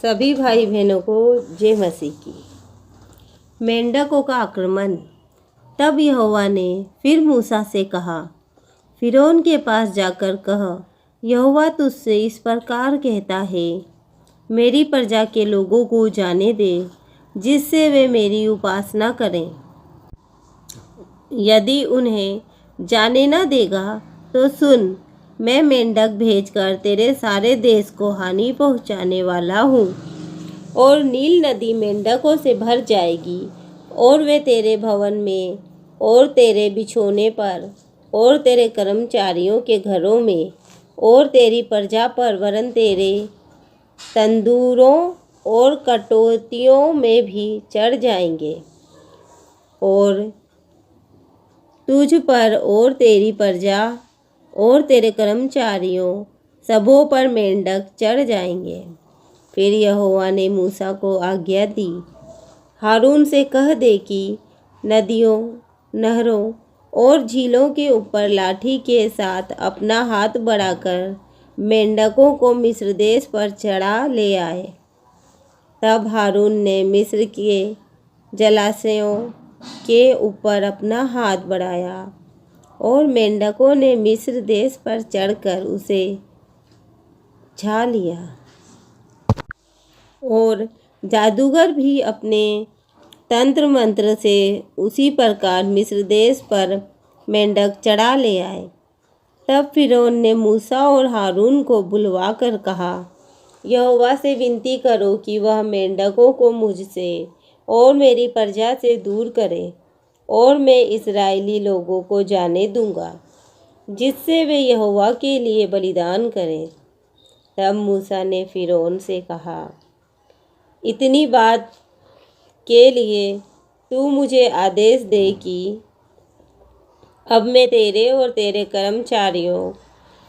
सभी भाई बहनों को जय मसीह की। मेंढकों का आक्रमण। तब यहोवा ने फिर मूसा से कहा, फिरौन के पास जाकर कह, यहोवा तुझसे इस प्रकार कहता है, मेरी प्रजा के लोगों को जाने दे, जिससे वे मेरी उपासना करें। यदि उन्हें जाने न देगा तो सुन, मैं मेंढक भेजकर तेरे सारे देश को हानि पहुंचाने वाला हूँ, और नील नदी मेंढकों से भर जाएगी, और वे तेरे भवन में और तेरे बिछौने पर और तेरे कर्मचारियों के घरों में और तेरी प्रजा पर वरन तेरे तंदूरों और कटोतियों में भी चढ़ जाएंगे, और तुझ पर और तेरी प्रजा और तेरे कर्मचारियों सबों पर मेंढक चढ़ जाएंगे। फिर यहोवा ने मूसा को आज्ञा दी, हारून से कह दे कि नदियों, नहरों और झीलों के ऊपर लाठी के साथ अपना हाथ बढ़ाकर मेंढकों को मिस्र देश पर चढ़ा ले आए। तब हारून ने मिस्र के जलाशयों के ऊपर अपना हाथ बढ़ाया, और मेंढकों ने मिस्र देश पर चढ़कर उसे छा लिया। और जादूगर भी अपने तंत्र मंत्र से उसी प्रकार मिस्र देश पर मेंढक चढ़ा ले आए। तब फिरौन ने मूसा और हारून को बुलवा कर कहा, यहोवा से विनती करो कि वह मेंढकों को मुझसे और मेरी प्रजा से दूर करे, और मैं इस्राएली लोगों को जाने दूंगा, जिससे वे यहोवा के लिए बलिदान करें। तब मूसा ने फिरौन से कहा, इतनी बात के लिए तू मुझे आदेश दे कि अब मैं तेरे और तेरे कर्मचारियों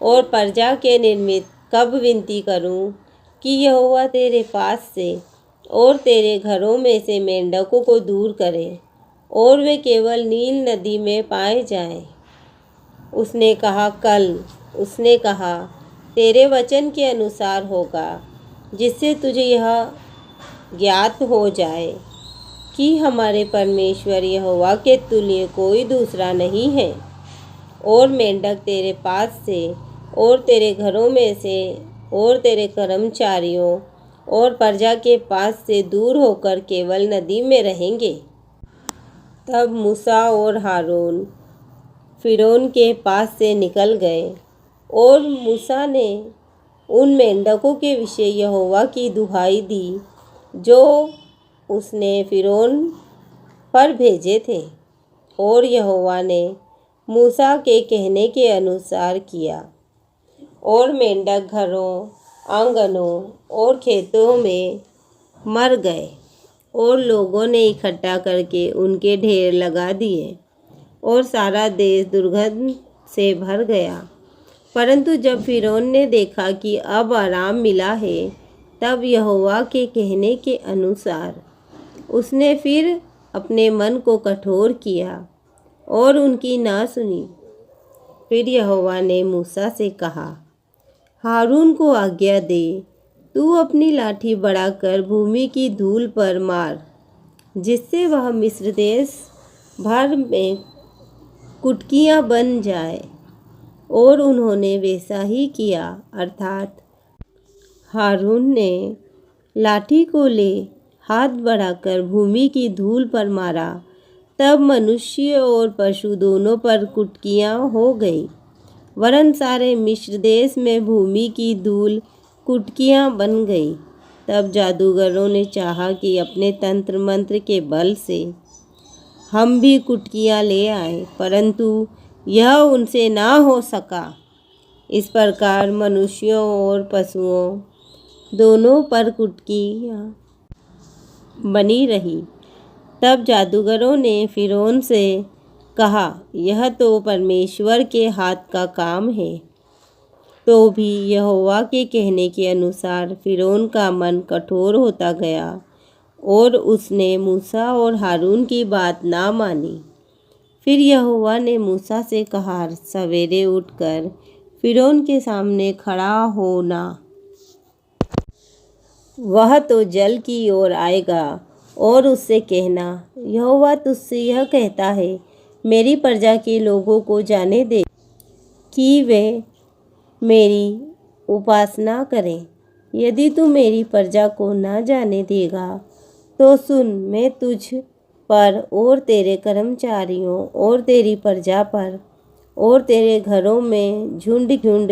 और प्रजा के निमित्त कब विनती करूं कि यहोवा तेरे पास से और तेरे घरों में से मेंढकों को दूर करे, और वे केवल नील नदी में पाए जाएं। उसने कहा, कल। उसने कहा, तेरे वचन के अनुसार होगा, जिससे तुझे यह ज्ञात हो जाए कि हमारे परमेश्वर यहोवा के तुल्य कोई दूसरा नहीं है। और मेंढक तेरे पास से और तेरे घरों में से और तेरे कर्मचारियों और प्रजा के पास से दूर होकर केवल नदी में रहेंगे। तब मूसा और हारून फिरौन के पास से निकल गए, और मूसा ने उन मेंढकों के विषय यहोवा की दुहाई दी जो उसने फिरौन पर भेजे थे। और यहोवा ने मूसा के कहने के अनुसार किया, और मेंढक घरों, आंगनों और खेतों में मर गए, और लोगों ने इकट्ठा करके उनके ढेर लगा दिए, और सारा देश दुर्गंध से भर गया। परंतु जब फिरौन ने देखा कि अब आराम मिला है, तब यहोवा के कहने के अनुसार उसने फिर अपने मन को कठोर किया और उनकी ना सुनी। फिर यहोवा ने मूसा से कहा, हारून को आज्ञा दे, तू अपनी लाठी बढ़ाकर भूमि की धूल पर मार, जिससे वह मिस्र देश भर में कुटकियाँ बन जाए। और उन्होंने वैसा ही किया, अर्थात हारून ने लाठी को ले हाथ बढ़ाकर भूमि की धूल पर मारा। तब मनुष्य और पशु दोनों पर कुटकियाँ हो गई, वरन सारे मिस्र देश में भूमि की धूल कुटकियाँ बन गई। तब जादूगरों ने चाहा कि अपने तंत्र मंत्र के बल से हम भी कुटकियाँ ले आए, परंतु यह उनसे ना हो सका। इस प्रकार मनुष्यों और पशुओं दोनों पर कुटकियाँ बनी रही। तब जादूगरों ने फिरौन से कहा, यह तो परमेश्वर के हाथ का काम है। तो भी यहोवा के कहने के अनुसार फिरौन का मन कठोर होता गया, और उसने मूसा और हारून की बात ना मानी। फिर यहोवा ने मूसा से कहा, सवेरे उठकर फिरौन के सामने खड़ा होना, वह तो जल की ओर आएगा और उससे कहना, यहोवा तुझसे यह कहता है, मेरी प्रजा के लोगों को जाने दे कि वे मेरी उपासना करें। यदि तू मेरी प्रजा को न जाने देगा तो सुन, मैं तुझ पर और तेरे कर्मचारियों और तेरी प्रजा पर और तेरे घरों में झुंड झुंड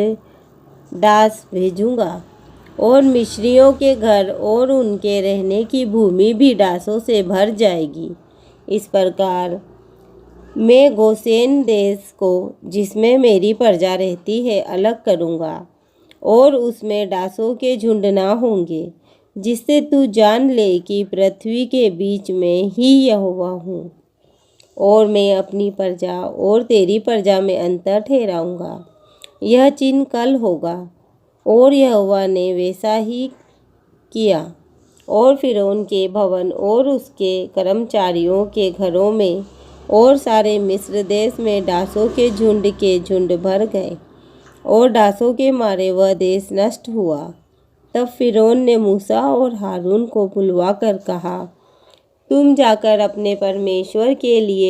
डास भेजूंगा और मिस्रियों के घर और उनके रहने की भूमि भी डासों से भर जाएगी। इस प्रकार मैं गोशेन देश को, जिसमें मेरी प्रजा रहती है, अलग करूँगा और उसमें डासों के झुंड ना होंगे, जिससे तू जान ले कि पृथ्वी के बीच में ही यहोवा हूँ। और मैं अपनी प्रजा और तेरी प्रजा में अंतर ठहराऊँगा। यह चिन्ह कल होगा। और यहोवा ने वैसा ही किया। और फिरौन के भवन और उसके कर्मचारियों के घरों में और सारे मिस्र देश में डासों के झुंड भर गए और डासों के मारे वह देश नष्ट हुआ। तब फिरौन ने मूसा और हारून को बुलवा कर कहा, तुम जाकर अपने परमेश्वर के लिए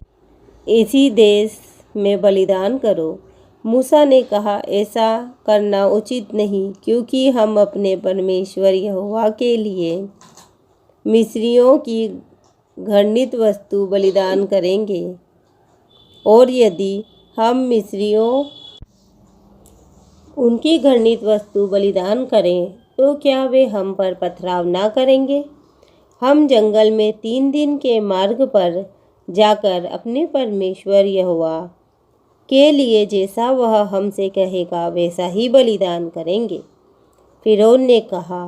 इसी देश में बलिदान करो। मूसा ने कहा, ऐसा करना उचित नहीं, क्योंकि हम अपने परमेश्वर यहोवा के लिए मिस्रियों की घृणित वस्तु बलिदान करेंगे। और यदि हम मिस्रियों उनकी घृणित वस्तु बलिदान करें तो क्या वे हम पर पथराव ना करेंगे? हम जंगल में 3 दिन के मार्ग पर जाकर अपने परमेश्वर यहोवा के लिए जैसा वह हमसे कहेगा वैसा ही बलिदान करेंगे। फिरौन ने कहा,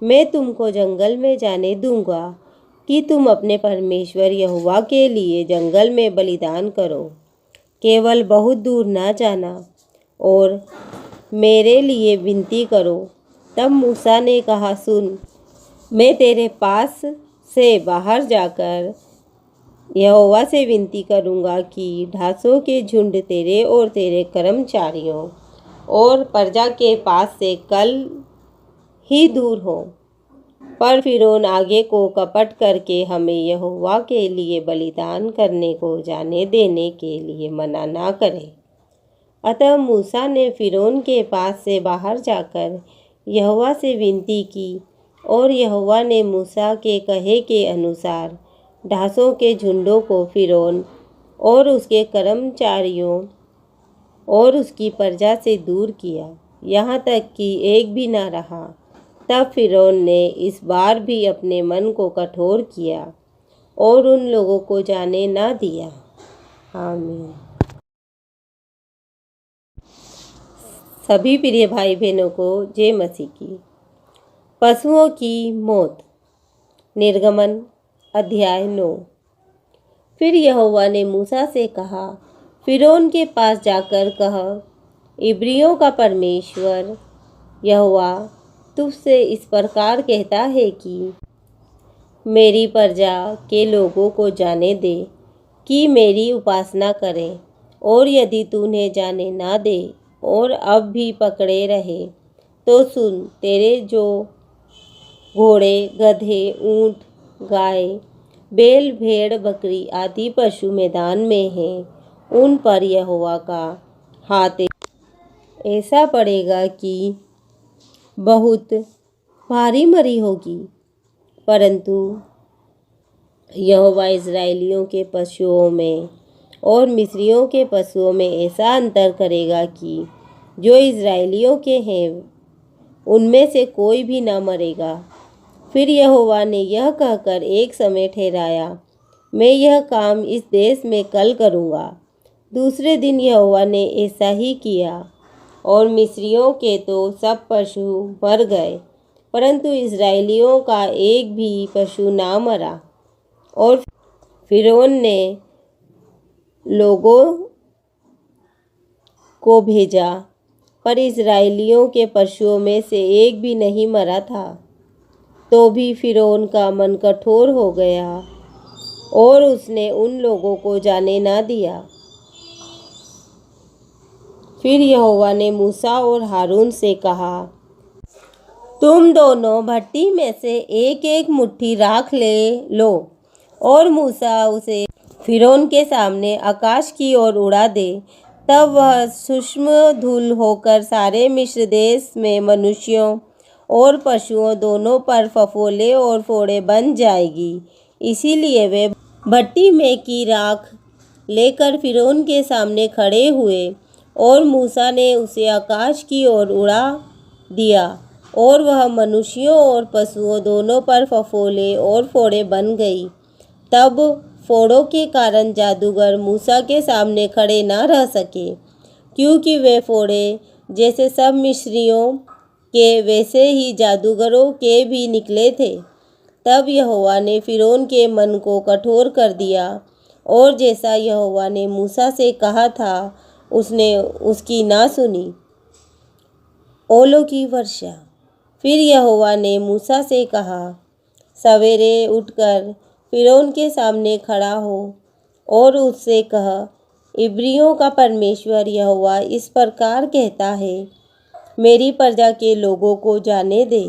मैं तुमको जंगल में जाने दूंगा कि तुम अपने परमेश्वर यहोवा के लिए जंगल में बलिदान करो। केवल बहुत दूर ना जाना और मेरे लिए विनती करो। तब मूसा ने कहा, सुन, मैं तेरे पास से बाहर जाकर यहोवा से विनती करूँगा कि डासों के झुंड तेरे और तेरे कर्मचारियों और प्रजा के पास से कल ही दूर हो। पर फिरौन आगे को कपट करके हमें यहोवा के लिए बलिदान करने को जाने देने के लिए मना ना करे। अतः मूसा ने फिरौन के पास से बाहर जाकर यहोवा से विनती की और यहोवा ने मूसा के कहे के अनुसार डासों के झुंडों को फिरौन और उसके कर्मचारियों और उसकी प्रजा से दूर किया, यहाँ तक कि एक भी न रहा। तब फिरौन ने इस बार भी अपने मन को कठोर किया और उन लोगों को जाने न दिया। आमीन। सभी प्रिय भाई बहनों को जय मसीह की। पशुओं की मौत। निर्गमन अध्याय 9। फिर यहोवा ने मूसा से कहा, फिरौन के पास जाकर कह, इब्रियों का परमेश्वर यहोवा तुझसे इस प्रकार कहता है कि मेरी प्रजा के लोगों को जाने दे कि मेरी उपासना करें। और यदि तू उन्हें जाने ना दे और अब भी पकड़े रहे तो सुन, तेरे जो घोड़े, गधे, ऊंट, गाय, बैल, भेड़, बकरी आदि पशु मैदान में हैं, उन पर यहोवा का हाथ ऐसा पड़ेगा कि बहुत भारी मरी होगी। परंतु यहोवा इस्राएलियों के पशुओं में और मिस्रियों के पशुओं में ऐसा अंतर करेगा कि जो इस्राएलियों के हैं उनमें से कोई भी न मरेगा। फिर यहोवा ने यह कहकर एक समय ठहराया, मैं यह काम इस देश में कल करूँगा। दूसरे दिन यहोवा ने ऐसा ही किया और मिस्रियों के तो सब पशु मर गए, परंतु इस्राएलियों का एक भी पशु ना मरा। और फिरौन ने लोगों को भेजा, पर इस्राएलियों के पशुओं में से एक भी नहीं मरा था। तो भी फिरौन का मन कठोर हो गया और उसने उन लोगों को जाने ना दिया। फिर यहोवा ने मूसा और हारून से कहा, तुम दोनों भट्टी में से एक एक मुट्ठी राख ले लो और मूसा उसे फिरौन के सामने आकाश की ओर उड़ा दे। तब वह सूक्ष्म धूल होकर सारे मिस्र देश में मनुष्यों और पशुओं दोनों पर फफोले और फोड़े बन जाएगी। इसीलिए वे भट्टी में की राख लेकर फिरौन के सामने खड़े हुए और मूसा ने उसे आकाश की ओर उड़ा दिया और वह मनुष्यों और पशुओं दोनों पर फफोले और फोड़े बन गई। तब फोड़ों के कारण जादूगर मूसा के सामने खड़े न रह सके, क्योंकि वे फोड़े जैसे सब मिस्रियों के वैसे ही जादूगरों के भी निकले थे। तब यहोवा ने फिरौन के मन को कठोर कर दिया और जैसा यहोवा ने मूसा से कहा था उसने उसकी ना सुनी। ओलों की वर्षा। फिर यहोवा ने मूसा से कहा, सवेरे उठकर फिरौन के सामने खड़ा हो और उससे कह, इब्रियों का परमेश्वर यहोवा इस प्रकार कहता है, मेरी प्रजा के लोगों को जाने दे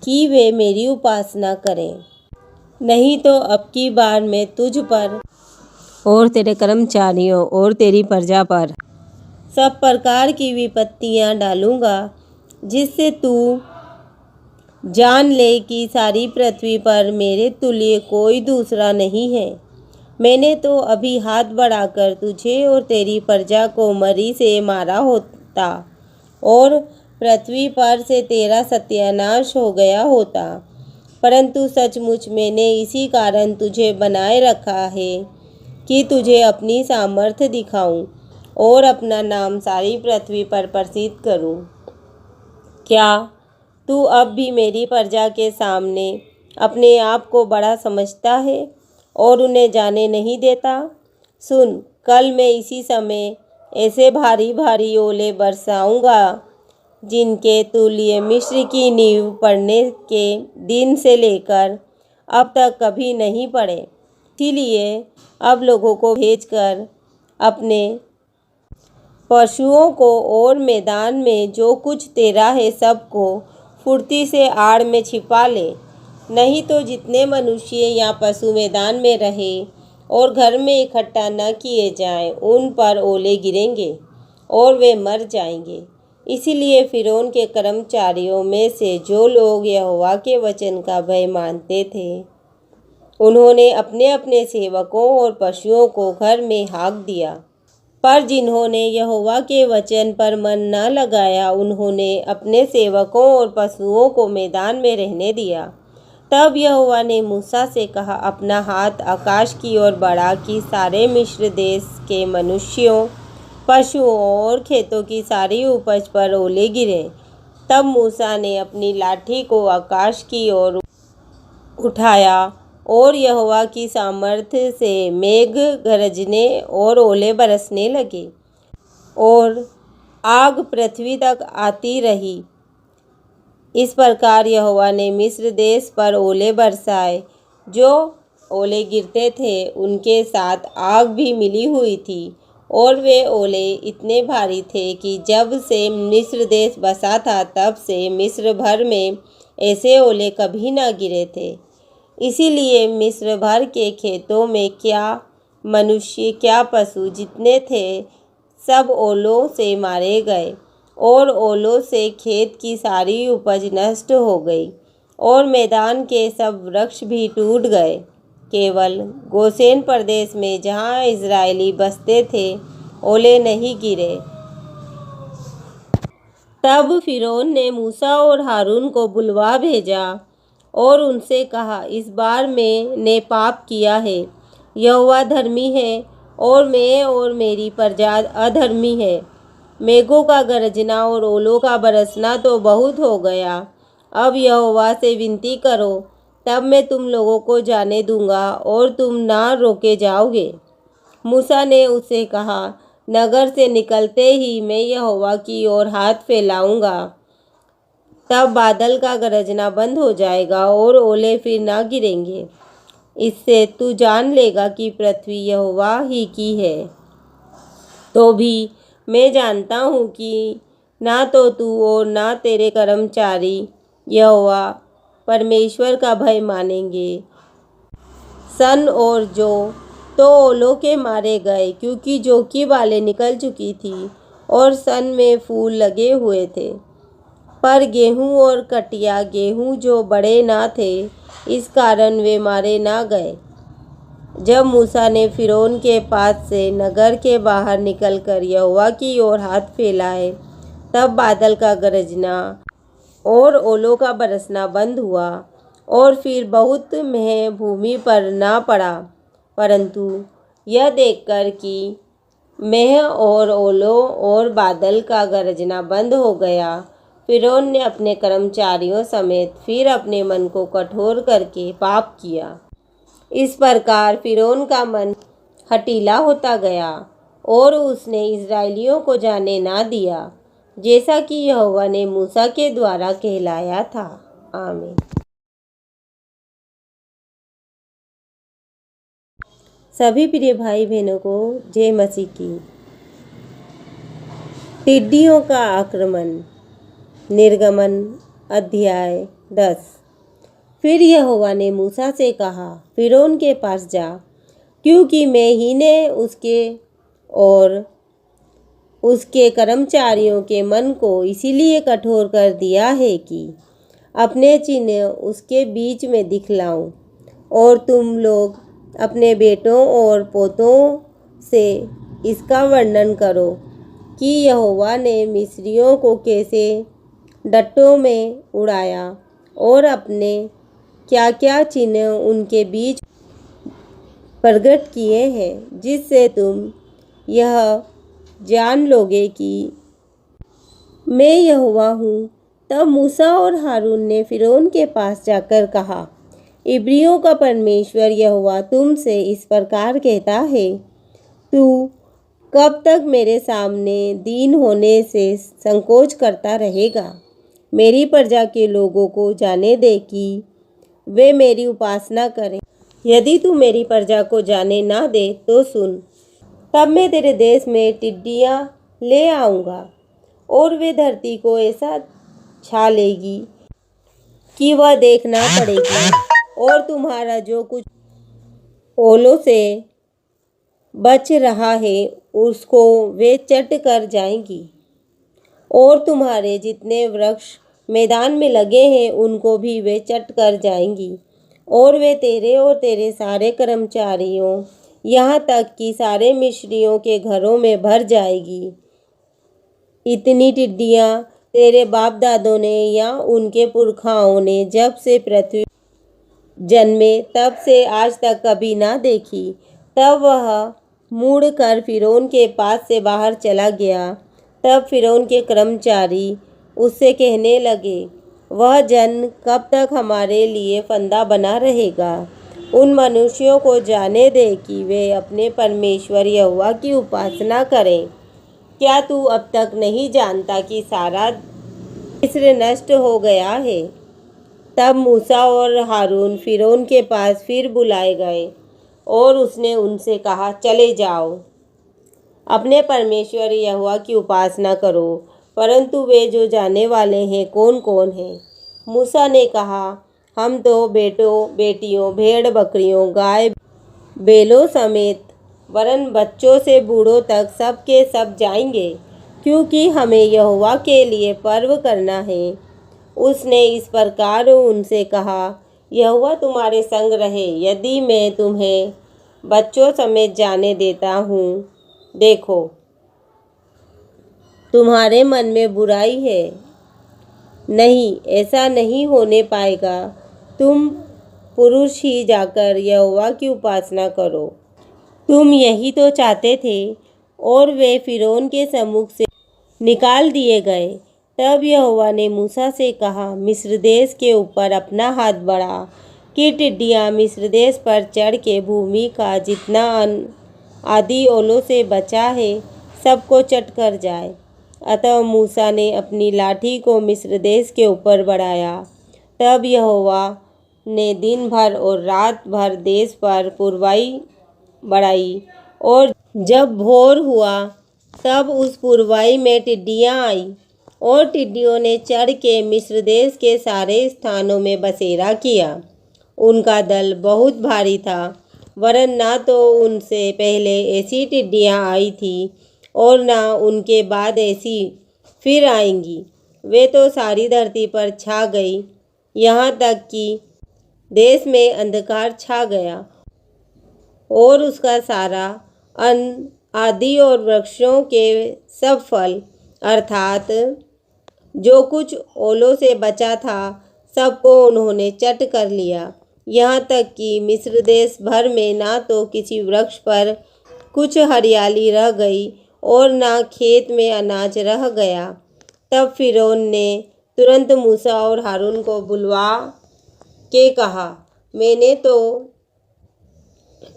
कि वे मेरी उपासना करें, नहीं तो अब की बार मैं तुझ पर और तेरे कर्मचारियों और तेरी प्रजा पर सब प्रकार की विपत्तियां डालूंगा, जिससे तू जान ले कि सारी पृथ्वी पर मेरे तुल्य कोई दूसरा नहीं है। मैंने तो अभी हाथ बढ़ाकर तुझे और तेरी प्रजा को मरी से मारा होता और पृथ्वी पर से तेरा सत्यानाश हो गया होता, परंतु सचमुच मैंने इसी कारण तुझे बनाए रखा है कि तुझे अपनी सामर्थ्य दिखाऊं और अपना नाम सारी पृथ्वी पर प्रसिद्ध करूं। क्या तू अब भी मेरी प्रजा के सामने अपने आप को बड़ा समझता है और उन्हें जाने नहीं देता? सुन, कल मैं इसी समय ऐसे भारी भारी ओले बरसाऊंगा जिनके तुल्य मिस्र की नींव पड़ने के दिन से लेकर अब तक कभी नहीं पड़े। इसीलिए अब लोगों को भेजकर अपने पशुओं को और मैदान में जो कुछ तेरा है सबको फुर्ती से आड़ में छिपा ले, नहीं तो जितने मनुष्य या पशु मैदान में रहे और घर में इकट्ठा न किए जाएं, उन पर ओले गिरेंगे और वे मर जाएंगे। इसीलिए फिरौन के कर्मचारियों में से जो लोग यहोवा के वचन का भय मानते थे, उन्होंने अपने अपने सेवकों और पशुओं को घर में हाँक दिया, पर जिन्होंने यहोवा के वचन पर मन न लगाया, उन्होंने अपने सेवकों और पशुओं को मैदान में रहने दिया। तब यहोवा ने मूसा से कहा, अपना हाथ आकाश की ओर बढ़ा कि सारे मिस्र देश के मनुष्यों, पशुओं और खेतों की सारी उपज पर ओले गिरे। तब मूसा ने अपनी लाठी को आकाश की ओर उठाया और यहोवा की सामर्थ्य से मेघ गरजने और ओले बरसने लगे और आग पृथ्वी तक आती रही। इस प्रकार यहोवा ने मिस्र देश पर ओले बरसाए। जो ओले गिरते थे उनके साथ आग भी मिली हुई थी और वे ओले इतने भारी थे कि जब से मिस्र देश बसा था तब से मिस्र भर में ऐसे ओले कभी न गिरे थे। इसीलिए मिस्र भर के खेतों में क्या मनुष्य क्या पशु जितने थे सब ओलों से मारे गए और ओलों से खेत की सारी उपज नष्ट हो गई और मैदान के सब वृक्ष भी टूट गए। केवल गोशेन प्रदेश में जहाँ इजरायली बसते थे ओले नहीं गिरे। तब फिरौन ने मूसा और हारून को बुलवा भेजा और उनसे कहा, इस बार मैंने पाप किया है, यहोवा धर्मी है और मैं और मेरी प्रजा अधर्मी है। मेघों का गरजना और ओलों का बरसना तो बहुत हो गया। अब यहोवा से विनती करो, तब मैं तुम लोगों को जाने दूंगा और तुम ना रोके जाओगे। मूसा ने उससे कहा, नगर से निकलते ही मैं यहोवा की ओर हाथ फैलाऊंगा, तब बादल का गरजना बंद हो जाएगा और ओले फिर ना गिरेंगे। इससे तू जान लेगा कि पृथ्वी यहोवा ही की है। तो भी मैं जानता हूँ कि ना तो तू और ना तेरे कर्मचारी यहोवा परमेश्वर का भय मानेंगे। सन और जो तो ओलों के मारे गए, क्योंकि जौ की बालें निकल चुकी थी और सन में फूल लगे हुए थे। पर गेहूं और कटिया गेहूं जो बड़े ना थे, इस कारण वे मारे ना गए। जब मूसा ने फिरौन के पास से नगर के बाहर निकलकर यहोवा की ओर हाथ फैलाए, तब बादल का गरजना और ओलों का बरसना बंद हुआ, और फिर बहुत मेंह भूमि पर ना पड़ा। परंतु यह देखकर कि मेंह और ओलों और बादल का गरजना बंद हो गया, फिरौन ने अपने कर्मचारियों समेत फिर अपने मन को कठोर करके पाप किया। इस प्रकार फिरौन का मन हठीला होता गया और उसने इस्राएलियों को जाने ना दिया, जैसा कि यहोवा ने मूसा के द्वारा कहलाया था। आमीन। सभी प्रिय भाई बहनों को जय मसीह की। टिड्डियों का आक्रमण। निर्गमन अध्याय 10। फिर यहोवा ने मूसा से कहा, फिरौन के पास जा, क्योंकि मैं ही ने उसके और उसके कर्मचारियों के मन को इसीलिए कठोर कर दिया है कि अपने चिन्ह उसके बीच में दिखलाऊं, और तुम लोग अपने बेटों और पोतों से इसका वर्णन करो कि यहोवा ने मिस्रियों को कैसे डट्टों में उड़ाया और अपने क्या क्या चिन्ह उनके बीच प्रगट किए हैं, जिससे तुम यह जान लोगे कि मैं यहोवा हूँ। तब मूसा और हारून ने फिरौन के पास जाकर कहा, इब्रियों का परमेश्वर यहोवा तुमसे इस प्रकार कहता है, तू कब तक मेरे सामने दीन होने से संकोच करता रहेगा? मेरी प्रजा के लोगों को जाने दे कि वे मेरी उपासना करें। यदि तू मेरी प्रजा को जाने ना दे तो सुन, तब मैं तेरे देश में टिड्डियाँ ले आऊँगा, और वे धरती को ऐसा छा लेगी कि वह देखना पड़ेगी, और तुम्हारा जो कुछ ओलों से बच रहा है उसको वे चट कर जाएंगी, और तुम्हारे जितने वृक्ष मैदान में लगे हैं उनको भी वे चट कर जाएंगी, और वे तेरे और तेरे सारे कर्मचारियों, यहाँ तक कि सारे मिस्रियों के घरों में भर जाएगी। इतनी टिड्डियाँ तेरे बाप दादों ने या उनके पुरखाओं ने जब से पृथ्वी जन्मे तब से आज तक कभी ना देखी। तब वह मुड़ कर फिरौन के पास से बाहर चला गया। तब फिरौन के कर्मचारी उससे कहने लगे, वह जन कब तक हमारे लिए फंदा बना रहेगा? उन मनुष्यों को जाने दे कि वे अपने परमेश्वर यहोवा की उपासना करें। क्या तू अब तक नहीं जानता कि सारा मिस्र नष्ट हो गया है? तब मूसा और हारून फिरौन के पास फिर बुलाए गए, और उसने उनसे कहा, चले जाओ, अपने परमेश्वर यहोवा की उपासना करो। परंतु वे जो जाने वाले हैं कौन कौन हैं? मूसा ने कहा, हम तो बेटों बेटियों, भेड़ बकरियों, गाय बैलों समेत वरन बच्चों से बूढ़ों तक सब के सब जाएंगे, क्योंकि हमें यहोवा के लिए पर्व करना है। उसने इस प्रकार उनसे कहा, यहोवा तुम्हारे संग रहे, यदि मैं तुम्हें बच्चों समेत जाने देता हूँ। देखो, तुम्हारे मन में बुराई है। नहीं, ऐसा नहीं होने पाएगा। तुम पुरुष ही जाकर यहोवा की उपासना करो। तुम यही तो चाहते थे। और वे फिरौन के सम्मुख से निकाल दिए गए। तब यहोवा ने मूसा से कहा, मिस्र देश के ऊपर अपना हाथ बढ़ा कि टिड्डियाँ मिस्र देश पर चढ़ के भूमि का जितना अन्न आदि ओलों से बचा है सबको चट कर जाए। अतः मूसा ने अपनी लाठी को मिस्र देश के ऊपर बढ़ाया। तब यहोवा ने दिन भर और रात भर देश पर पुरवाई बढ़ाई, और जब भोर हुआ तब उस पुरवाई में टिड्डियाँ आई और टिड्डियों ने चढ़ के मिस्र देश के सारे स्थानों में बसेरा किया। उनका दल बहुत भारी था, वरन ना तो उनसे पहले ऐसी टिड्डियां आई थी और ना उनके बाद ऐसी फिर आएंगी। वे तो सारी धरती पर छा गई, यहाँ तक कि देश में अंधकार छा गया और उसका सारा अन्न आदि और वृक्षों के सब फल अर्थात जो कुछ ओलों से बचा था सबको उन्होंने चट कर लिया। यहाँ तक कि मिस्र देश भर में ना तो किसी वृक्ष पर कुछ हरियाली रह गई और ना खेत में अनाज रह गया। तब फिरौन ने तुरंत मूसा और हारून को बुलवा के कहा, मैंने तो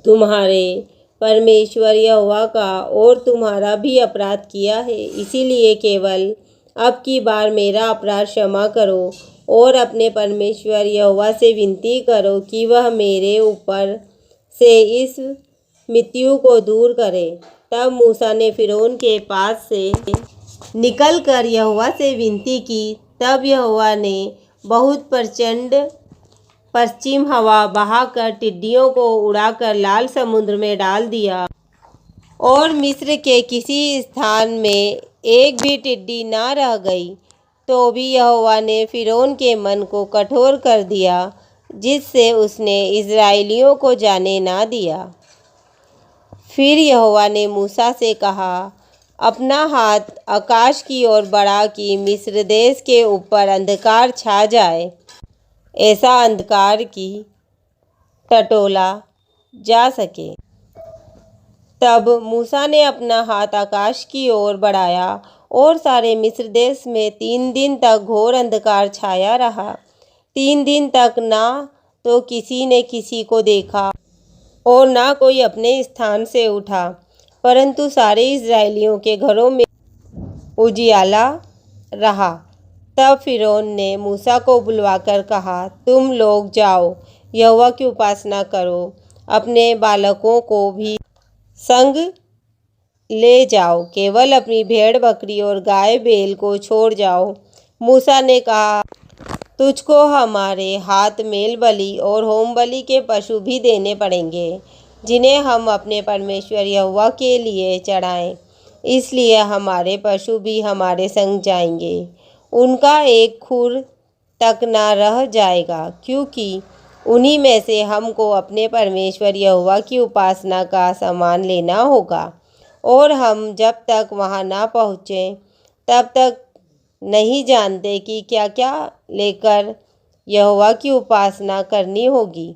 तुम्हारे परमेश्वर यहोवा का और तुम्हारा भी अपराध किया है, इसीलिए केवल अब की बार मेरा अपराध क्षमा करो और अपने परमेश्वर यहोवा से विनती करो कि वह मेरे ऊपर से इस मृत्यु को दूर करे। तब मूसा ने फिरौन के पास से निकलकर यहोवा से विनती की। तब यहोवा ने बहुत प्रचंड पश्चिम हवा बहाकर टिड्डियों को उड़ाकर लाल समुद्र में डाल दिया और मिस्र के किसी स्थान में एक भी टिड्डी ना रह गई। तो भी यहोवा ने फिरौन के मन को कठोर कर दिया, जिससे उसने इस्राएलियों को जाने ना दिया। फिर यहोवा ने मूसा से कहा, अपना हाथ आकाश की ओर बढ़ा कि मिस्र देश के ऊपर अंधकार छा जाए, ऐसा अंधकार की टटोला जा सके। तब मूसा ने अपना हाथ आकाश की ओर बढ़ाया और सारे मिस्र देश में 3 दिन तक घोर अंधकार छाया रहा। 3 दिन तक ना तो किसी ने किसी को देखा और ना कोई अपने स्थान से उठा, परंतु सारे इस्राएलियों के घरों में उजियाला रहा। तब फिरौन ने मूसा को बुलवाकर कहा, तुम लोग जाओ, यहोवा की उपासना करो, अपने बालकों को भी संग ले जाओ, केवल अपनी भेड़ बकरी और गाय बैल को छोड़ जाओ। मूसा ने कहा, तुझको हमारे हाथ मेल बलि और होम बलि के पशु भी देने पड़ेंगे, जिन्हें हम अपने परमेश्वर यहोवा के लिए चढ़ाएं। इसलिए हमारे पशु भी हमारे संग जाएंगे, उनका एक खुर तक ना रह जाएगा, क्योंकि उन्हीं में से हमको अपने परमेश्वर यहोवा की उपासना का सामान लेना होगा। और हम जब तक वहाँ ना पहुँचें तब तक नहीं जानते कि क्या क्या लेकर यहोवा की उपासना करनी होगी।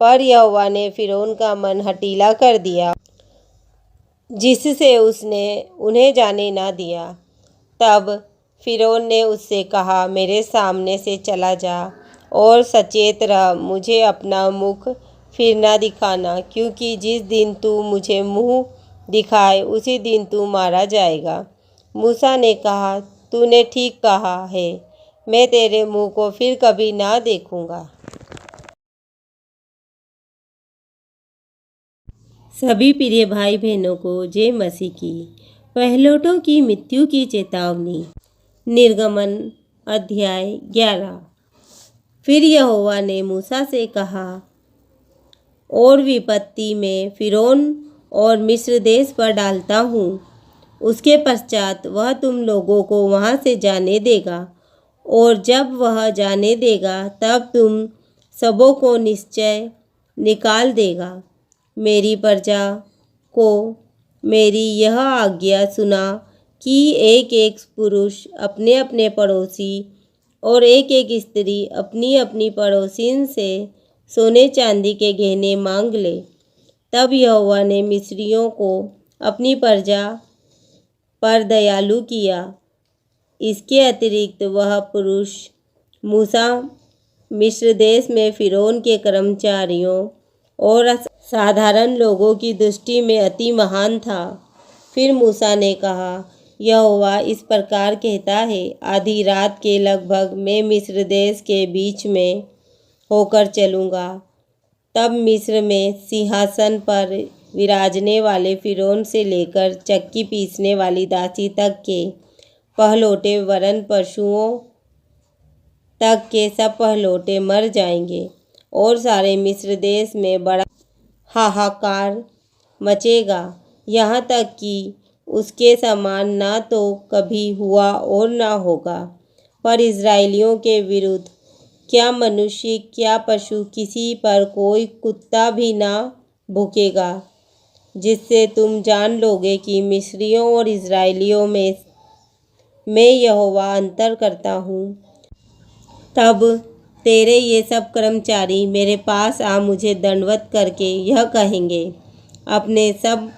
पर यहोवा ने फिरौन का मन हठीला कर दिया, जिससे उसने उन्हें जाने ना दिया। तब फिरौन ने उससे कहा, मेरे सामने से चला जा और सचेत रह, मुझे अपना मुख फिर ना दिखाना, क्योंकि जिस दिन तू मुझे मुँह दिखाए उसी दिन तू मारा जाएगा। मूसा ने कहा, तूने ठीक कहा है, मैं तेरे मुँह को फिर कभी ना देखूंगा। सभी प्रिय भाई बहनों को जय मसीह की। पहलौठों की मृत्यु की चेतावनी। निर्गमन अध्याय 11। फिर यहोवा ने मूसा से कहा, और विपत्ति में फिरौन और मिस्र देश पर डालता हूँ, उसके पश्चात वह तुम लोगों को वहाँ से जाने देगा, और जब वह जाने देगा तब तुम सबों को निश्चय निकाल देगा। मेरी प्रजा को मेरी यह आज्ञा सुना कि एक एक पुरुष अपने अपने पड़ोसी और एक एक स्त्री अपनी अपनी पड़ोसिन से सोने चांदी के गहने मांग ले। तब यहोवा ने मिस्रियों को अपनी प्रजा पर दयालु किया। इसके अतिरिक्त वह पुरुष मूसा मिस्र देश में फिरौन के कर्मचारियों और साधारण लोगों की दृष्टि में अति महान था। फिर मूसा ने कहा, यहोवा इस प्रकार कहता है, आधी रात के लगभग मैं मिस्र देश के बीच में होकर चलूँगा। तब मिस्र में सिंहासन पर विराजने वाले फिरौन से लेकर चक्की पीसने वाली दासी तक के पहलौठे वरन पशुओं तक के सब पहलौठे मर जाएंगे और सारे मिस्र देश में बड़ा हाहाकार मचेगा, यहाँ तक कि उसके समान ना तो कभी हुआ और ना होगा। पर इस्राएलियों के विरुद्ध क्या मनुष्य क्या पशु, किसी पर कोई कुत्ता भी ना भूकेगा, जिससे तुम जान लोगे कि मिस्रियों और इस्राएलियों में मैं यहोवा अंतर करता हूँ। तब तेरे ये सब कर्मचारी मेरे पास आ मुझे दंडवत करके यह कहेंगे, अपने सब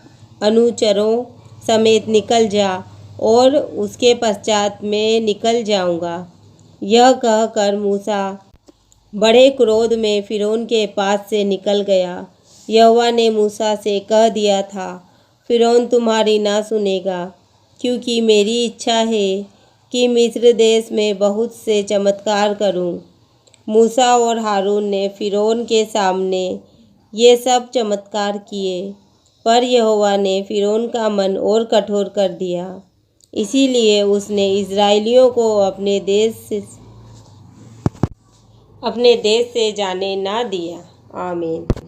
अनुचरों समेत निकल जा, और उसके पश्चात मैं निकल जाऊंगा। यह कहकर मूसा बड़े क्रोध में फिरौन के पास से निकल गया। यहोवा ने मूसा से कह दिया था, फिरौन तुम्हारी ना सुनेगा, क्योंकि मेरी इच्छा है कि मिस्र देश में बहुत से चमत्कार करूं। मूसा और हारून ने फिरौन के सामने ये सब चमत्कार किए, पर यहोवा ने फिरौन का मन और कठोर कर दिया, इसीलिए उसने इस्राएलियों को अपने देश से जाने ना दिया। आमीन।